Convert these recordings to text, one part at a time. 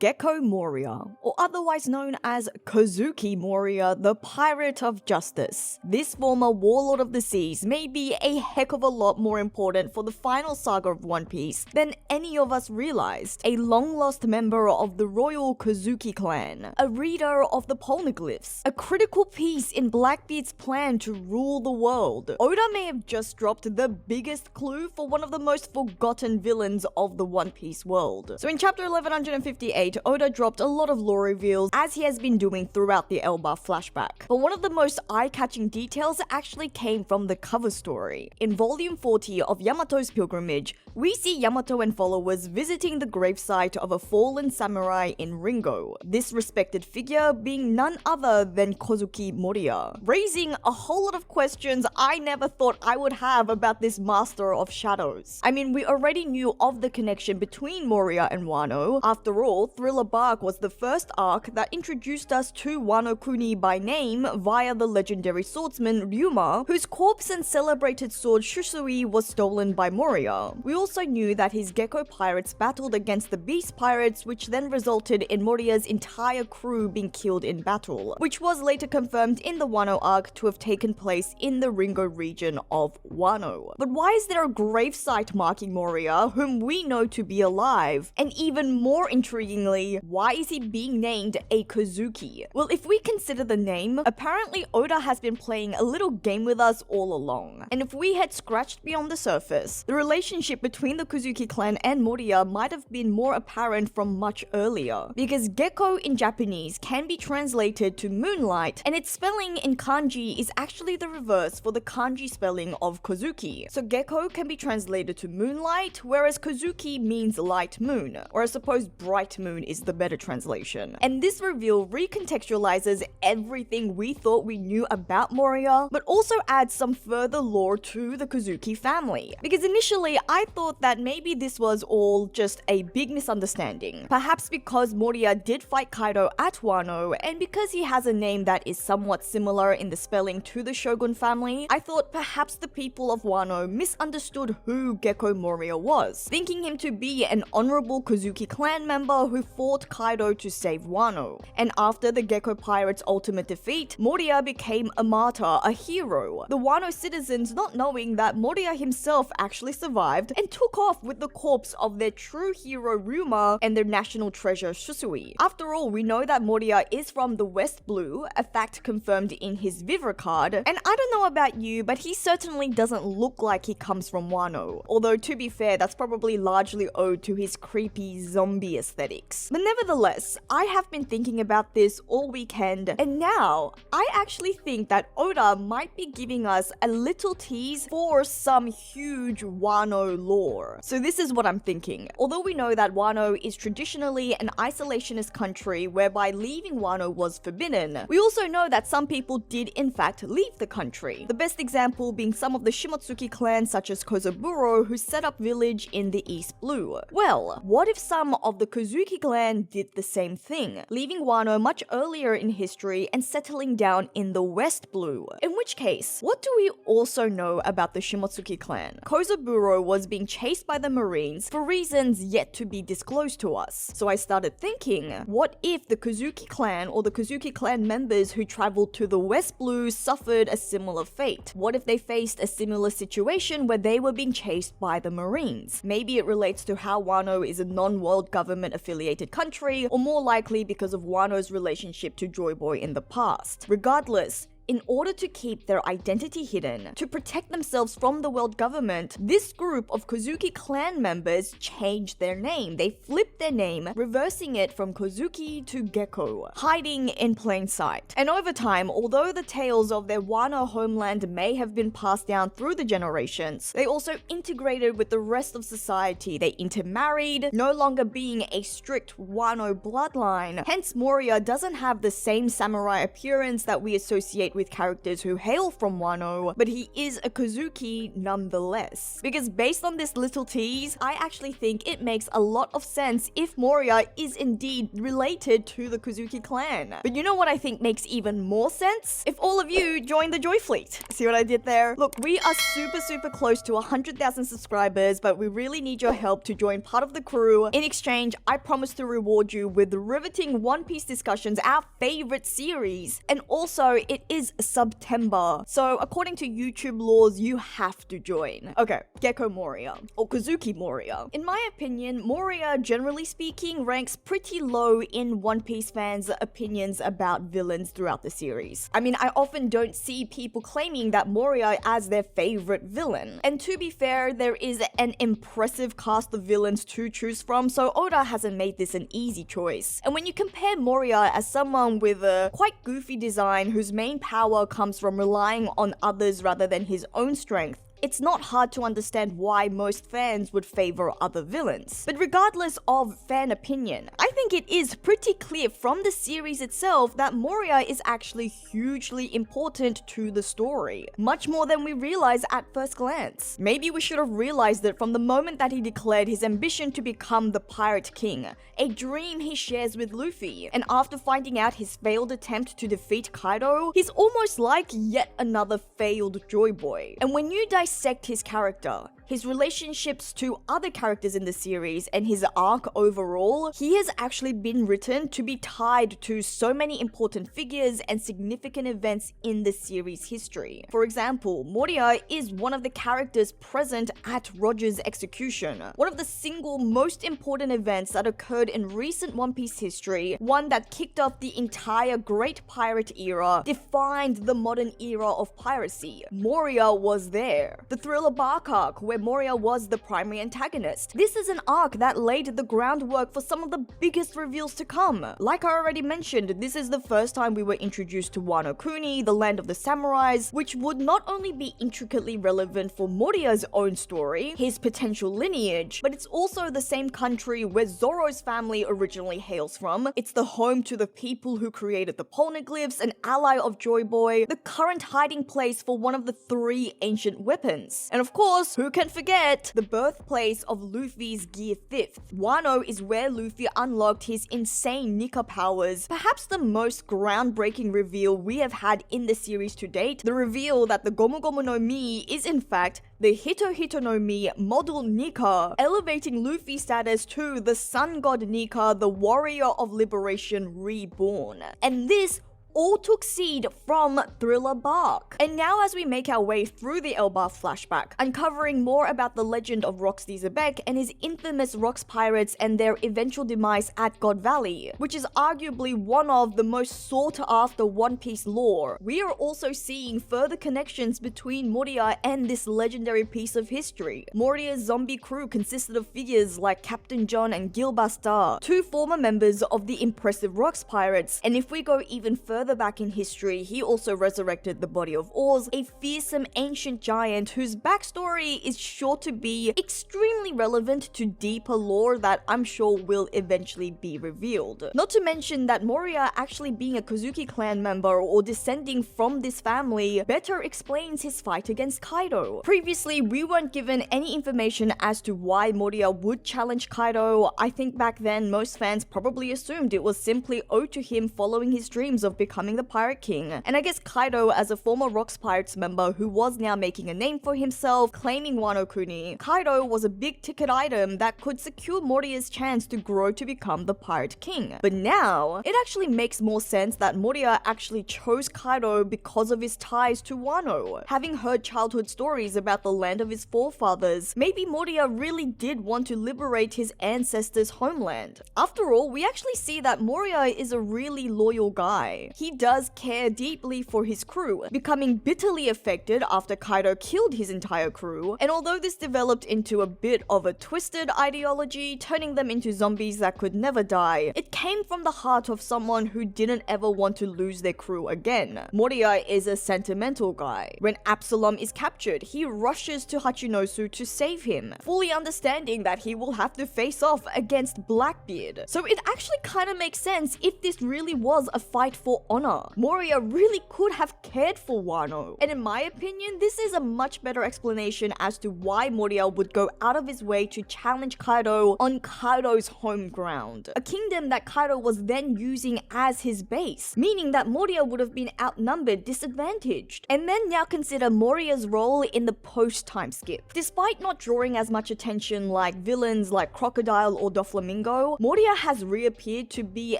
Gekko Moria, or otherwise known as Kozuki Moria, the Pirate of Justice. This former warlord of the seas may be a heck of a lot more important for the final saga of One Piece than any of us realized. A long-lost member of the royal Kozuki clan, a reader of the Poneglyphs, a critical piece in Blackbeard's plan to rule the world. Oda may have just dropped the biggest clue for one of the most forgotten villains of the One Piece world. So in chapter 1158, Oda dropped a lot of lore reveals, as he has been doing throughout the Elba flashback. But one of the most eye-catching details actually came from the cover story. In volume 40 of Yamato's Pilgrimage, we see Yamato and followers visiting the gravesite of a fallen samurai in Ringo, this respected figure being none other than Kozuki Moria, raising a whole lot of questions I never thought I would have about this master of shadows. I mean, we already knew of the connection between Moria and Wano. After all, Thriller Bark was the first arc that introduced us to Wano Kuni by name via the legendary swordsman Ryuma, whose corpse and celebrated sword Shusui was stolen by Moria. We also knew that his Gekko pirates battled against the Beast Pirates, which then resulted in Moria's entire crew being killed in battle, which was later confirmed in the Wano arc to have taken place in the Ringo region of Wano. But why is there a gravesite marking Moria, whom we know to be alive? And even more intriguingly, why is he being named a Kozuki? Well, if we consider the name, apparently Oda has been playing a little game with us all along. And if we had scratched beyond the surface, the relationship between the Kozuki clan and Moria might have been more apparent from much earlier. Because Gekko in Japanese can be translated to moonlight, and its spelling in kanji is actually the reverse for the kanji spelling of Kozuki. So Gekko can be translated to moonlight, whereas Kozuki means light moon, or I suppose bright moon is the better translation. And this reveal recontextualizes everything we thought we knew about Moria, but also adds some further lore to the Kozuki family. Because initially I thought that maybe this was all just a big misunderstanding. Perhaps because Moria did fight Kaido at Wano, and because he has a name that is somewhat similar in the spelling to the Shogun family, I thought perhaps the people of Wano misunderstood who Gekko Moria was, thinking him to be an honorable Kozuki clan member who fought Kaido to save Wano. And after the Gekko pirates' ultimate defeat, Moria became a martyr, a hero. The Wano citizens not knowing that Moria himself actually survived and took off with the corpse of their true hero Ryuma and their national treasure Shusui. After all, we know that Moria is from the West Blue, a fact confirmed in his Vivre card, and I don't know about you, but he certainly doesn't look like he comes from Wano. Although to be fair, that's probably largely owed to his creepy zombie aesthetics. But nevertheless, I have been thinking about this all weekend, and now I actually think that Oda might be giving us a little tease for some huge Wano lore. So this is what I'm thinking. Although we know that Wano is traditionally an isolationist country whereby leaving Wano was forbidden, we also know that some people did in fact leave the country. The best example being some of the Shimotsuki clans such as Kozaburo, who set up village in the East Blue. Well, what if some of the Kozuki clan did the same thing, leaving Wano much earlier in history and settling down in the West Blue? In which case, what do we also know about the Shimotsuki clan? Kozaburo was being chased by the Marines for reasons yet to be disclosed to us. So I started thinking, what if the Kozuki clan or the Kozuki clan members who traveled to the West Blue suffered a similar fate? What if they faced a similar situation where they were being chased by the Marines? Maybe it relates to how Wano is a non-world government affiliated country, or more likely because of Wano's relationship to Joy Boy in the past. Regardless, in order to keep their identity hidden, to protect themselves from the world government, this group of Kozuki clan members changed their name. They flipped their name, reversing it from Kozuki to Gekko, hiding in plain sight. And over time, although the tales of their Wano homeland may have been passed down through the generations, they also integrated with the rest of society. They intermarried, no longer being a strict Wano bloodline. Hence, Moria doesn't have the same samurai appearance that we associate with with characters who hail from Wano, but he is a Kozuki nonetheless. Because based on this little tease, I actually think it makes a lot of sense if Moria is indeed related to the Kozuki clan. But you know what I think makes even more sense? If all of you join the JoyFleet. See what I did there? Look, we are super close to 100,000 subscribers, but we really need your help to join part of the crew. In exchange, I promise to reward you with riveting One Piece discussions, our favorite series. And also, it is September, so according to YouTube laws, you have to join. Okay, Gekko Moria, or Kozuki Moria. In my opinion, Moria, generally speaking, ranks pretty low in One Piece fans' opinions about villains throughout the series. I mean, I often don't see people claiming that Moria as their favorite villain. And to be fair, there is an impressive cast of villains to choose from, so Oda hasn't made this an easy choice. And when you compare Moria as someone with a quite goofy design whose main power comes from relying on others rather than his own strength, it's not hard to understand why most fans would favor other villains. But regardless of fan opinion, I think it is pretty clear from the series itself that Moria is actually hugely important to the story. Much more than we realize at first glance. Maybe we should have realized it from the moment that he declared his ambition to become the Pirate King, a dream he shares with Luffy. And after finding out his failed attempt to defeat Kaido, he's almost like yet another failed Joy Boy. And when you dissect his character, his relationships to other characters in the series, and his arc overall, he has actually been written to be tied to so many important figures and significant events in the series' history. For example, Moria is one of the characters present at Roger's execution, one of the single most important events that occurred in recent One Piece history, one that kicked off the entire Great Pirate era, defined the modern era of piracy. Moria was there. The Thriller Bark arc, where Moria was the primary antagonist. This is an arc that laid the groundwork for some of the biggest reveals to come. Like I already mentioned, this is the first time we were introduced to Wano Kuni, the land of the samurais, which would not only be intricately relevant for Moria's own story, his potential lineage, but it's also the same country where Zoro's family originally hails from. It's the home to the people who created the Poneglyphs, an ally of Joy Boy, the current hiding place for one of the 3 ancient weapons. And of course, who can forget the birthplace of Luffy's Gear 5th. Wano is where Luffy unlocked his insane Nika powers, perhaps the most groundbreaking reveal we have had in the series to date, the reveal that the Gomu Gomu no Mi is in fact the Hito Hito no Mi model Nika, elevating Luffy's status to the Sun God Nika, the warrior of liberation reborn. And this all took seed from Thriller Bark. And now as we make our way through the Elbaf flashback, uncovering more about the legend of Roxy Zebek and his infamous Rocks pirates and their eventual demise at God Valley, which is arguably one of the most sought after One Piece lore, we are also seeing further connections between Moria and this legendary piece of history. Moria's zombie crew consisted of figures like Captain John and Gil Bastar, 2 former members of the impressive Rocks pirates, and if we go even further back in history, he also resurrected the body of Oz, a fearsome ancient giant whose backstory is sure to be extremely relevant to deeper lore that I'm sure will eventually be revealed. Not to mention that Moria actually being a Kozuki clan member or descending from this family better explains his fight against Kaido. Previously, we weren't given any information as to why Moria would challenge Kaido. I think back then most fans probably assumed it was simply owed to him following his dreams of becoming the Pirate King. And I guess Kaido, as a former Rocks Pirates member who was now making a name for himself, claiming Wano Kuni, Kaido was a big ticket item that could secure Moria's chance to grow to become the Pirate King. But now, it actually makes more sense that Moria actually chose Kaido because of his ties to Wano. Having heard childhood stories about the land of his forefathers, maybe Moria really did want to liberate his ancestors' homeland. After all, we actually see that Moria is a really loyal guy. He does care deeply for his crew, becoming bitterly affected after Kaido killed his entire crew, and although this developed into a bit of a twisted ideology, turning them into zombies that could never die, it came from the heart of someone who didn't ever want to lose their crew again. Moria is a sentimental guy. When Absalom is captured, he rushes to Hachinosu to save him, fully understanding that he will have to face off against Blackbeard. So it actually kinda makes sense if this really was a fight for honor. Moria really could have cared for Wano. And in my opinion, this is a much better explanation as to why Moria would go out of his way to challenge Kaido on Kaido's home ground. A kingdom that Kaido was then using as his base, meaning that Moria would have been outnumbered, disadvantaged. And then now consider Moria's role in the post-time skip. Despite not drawing as much attention like villains like Crocodile or Doflamingo, Moria has reappeared to be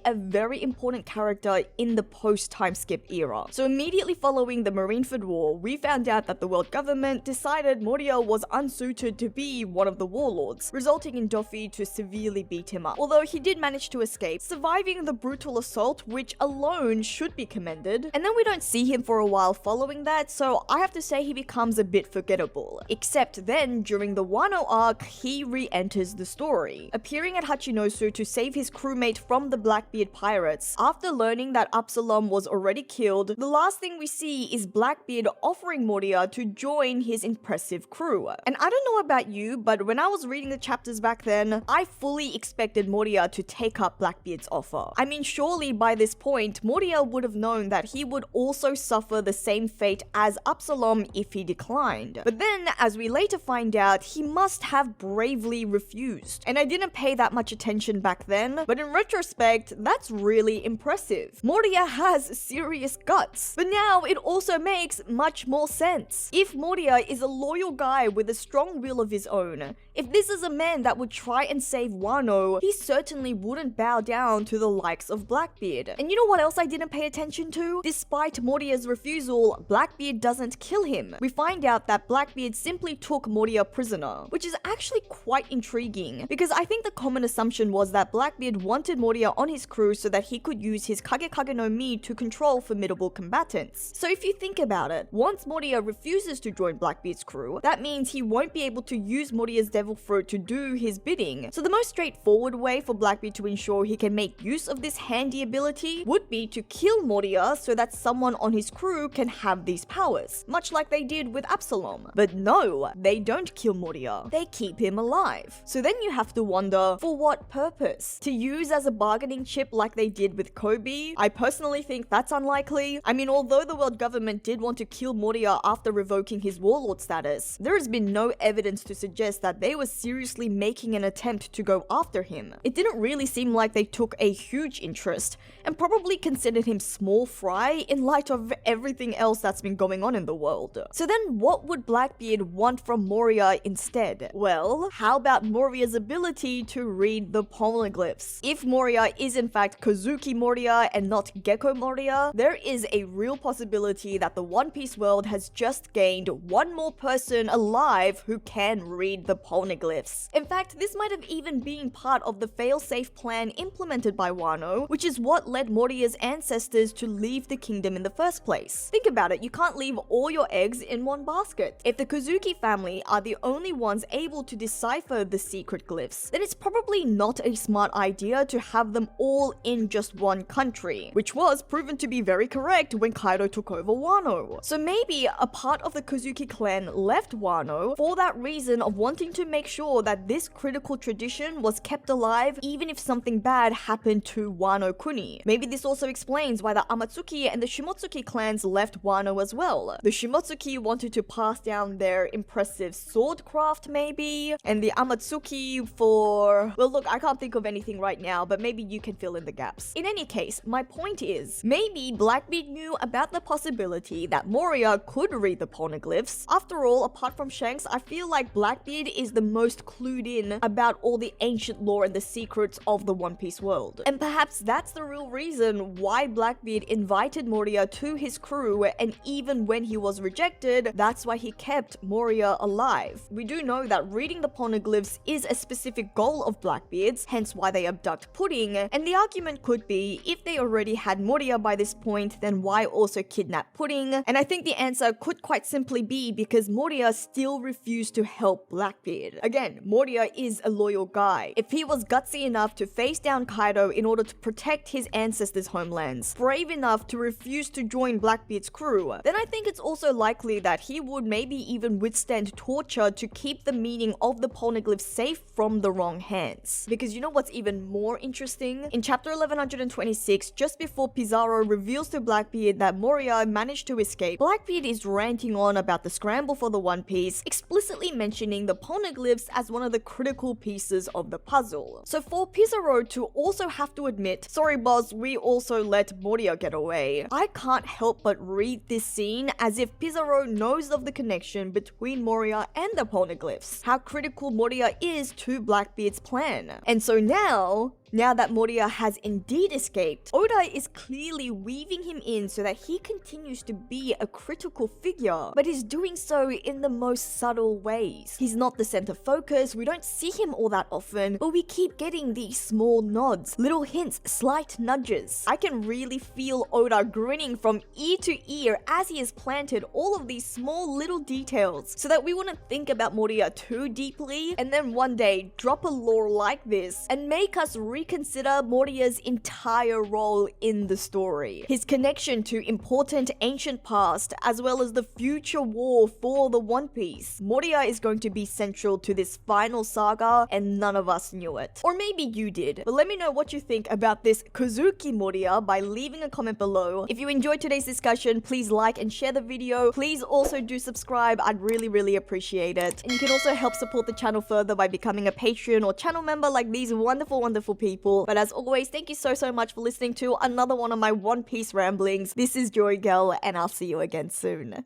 a very important character in the post-time skip era. So immediately following the Marineford War, we found out that the world government decided Moria was unsuited to be one of the warlords, resulting in Doffy to severely beat him up. Although he did manage to escape, surviving the brutal assault, which alone should be commended. And then we don't see him for a while following that, so I have to say he becomes a bit forgettable. Except then, during the Wano arc, he re-enters the story, appearing at Hachinosu to save his crewmate from the Blackbeard pirates. After learning that Absalom was already killed, the last thing we see is Blackbeard offering Moria to join his impressive crew. And I don't know about you, but when I was reading the chapters back then, I fully expected Moria to take up Blackbeard's offer. I mean, surely by this point, Moria would have known that he would also suffer the same fate as Absalom if he declined. But then, as we later find out, he must have bravely refused. And I didn't pay that much attention back then, but in retrospect, that's really impressive. Moria has serious guts. But now it also makes much more sense. If Moria is a loyal guy with a strong will of his own, if this is a man that would try and save Wano, he certainly wouldn't bow down to the likes of Blackbeard. And you know what else I didn't pay attention to? Despite Moria's refusal, Blackbeard doesn't kill him. We find out that Blackbeard simply took Moria prisoner, which is actually quite intriguing, because I think the common assumption was that Blackbeard wanted Moria on his crew so that he could use his Kage no Mi to control formidable combatants. So if you think about it, once Moria refuses to join Blackbeard's crew, that means he won't be able to use Moria's devil fruit to do his bidding. So the most straightforward way for Blackbeard to ensure he can make use of this handy ability would be to kill Moria so that someone on his crew can have these powers, much like they did with Absalom. But no, they don't kill Moria, they keep him alive. So then you have to wonder, for what purpose? To use as a bargaining chip like they did with Kobe? I personally think that's unlikely. I mean, although the world government did want to kill Moria after revoking his warlord status, there has been no evidence to suggest that they were seriously making an attempt to go after him. It didn't really seem like they took a huge interest, and probably considered him small fry in light of everything else that's been going on in the world. So then what would Blackbeard want from Moria instead? Well, how about Moria's ability to read the Poneglyphs? If Moria is in fact Kozuki Moria and not Gekko Moria, there is a real possibility that the One Piece world has just gained one more person alive who can read the Poneglyphs. In fact, this might have even been part of the fail-safe plan implemented by Wano, which is what led Moria's ancestors to leave the kingdom in the first place. Think about it, you can't leave all your eggs in one basket. If the Kozuki family are the only ones able to decipher the secret glyphs, then it's probably not a smart idea to have them all in just one country, which was proven to be very correct when Kaido took over Wano. So maybe a part of the Kozuki clan left Wano for that reason of wanting to make sure that this critical tradition was kept alive even if something bad happened to Wano Kuni. Maybe this also explains why the Amatsuki and the Shimotsuki clans left Wano as well. The Shimotsuki wanted to pass down their impressive swordcraft maybe, and the Amatsuki for... well look, I can't think of anything right now, but maybe you can fill in the gaps. In any case, my point is, maybe Blackbeard knew about the possibility that Moria could read the Poneglyphs. After all, apart from Shanks, I feel like Blackbeard is the most clued in about all the ancient lore and the secrets of the One Piece world. And perhaps that's the real reason why Blackbeard invited Moria to his crew, and even when he was rejected, that's why he kept Moria alive. We do know that reading the Poneglyphs is a specific goal of Blackbeard's, hence why they abduct Pudding, and the argument could be, if they already had Moria by this point, then why also kidnap Pudding? And I think the answer could quite simply be because Moria still refused to help Blackbeard. Again, Moria is a loyal guy. If he was gutsy enough to face down Kaido in order to protect his ancestors' homelands, brave enough to refuse to join Blackbeard's crew, then I think it's also likely that he would maybe even withstand torture to keep the meaning of the Poneglyphs safe from the wrong hands. Because you know what's even more interesting? In chapter 1126, just before Pizarro reveals to Blackbeard that Moria managed to escape, Blackbeard is ranting on about the scramble for the One Piece, explicitly mentioning the Poneglyphs as one of the critical pieces of the puzzle. So for Pizarro to also have to admit, sorry boss, we also let Moria get away, I can't help but read this scene as if Pizarro knows of the connection between Moria and the Poneglyphs, how critical Moria is to Blackbeard's plan. And so now that Moria has indeed escaped, Oda is clearly weaving him in so that he continues to be a critical figure, but is doing so in the most subtle ways. He's not the center focus, we don't see him all that often, but we keep getting these small nods, little hints, slight nudges. I can really feel Oda grinning from ear to ear as he has planted all of these small little details so that we wouldn't think about Moria too deeply and then one day drop a lore like this and make us reconsider Moria's entire role in the story. His connection to important ancient past as well as the future war for the One Piece. Moria is going to be central to this final saga and none of us knew it. Or maybe you did, but let me know what you think about this Kozuki Moria by leaving a comment below. If you enjoyed today's discussion, please like and share the video. Please also do subscribe, I'd really appreciate it. And you can also help support the channel further by becoming a Patron or channel member like these wonderful people. But as always, thank you so much for listening to another one of my One Piece ramblings. This is JoyGirl and I'll see you again soon.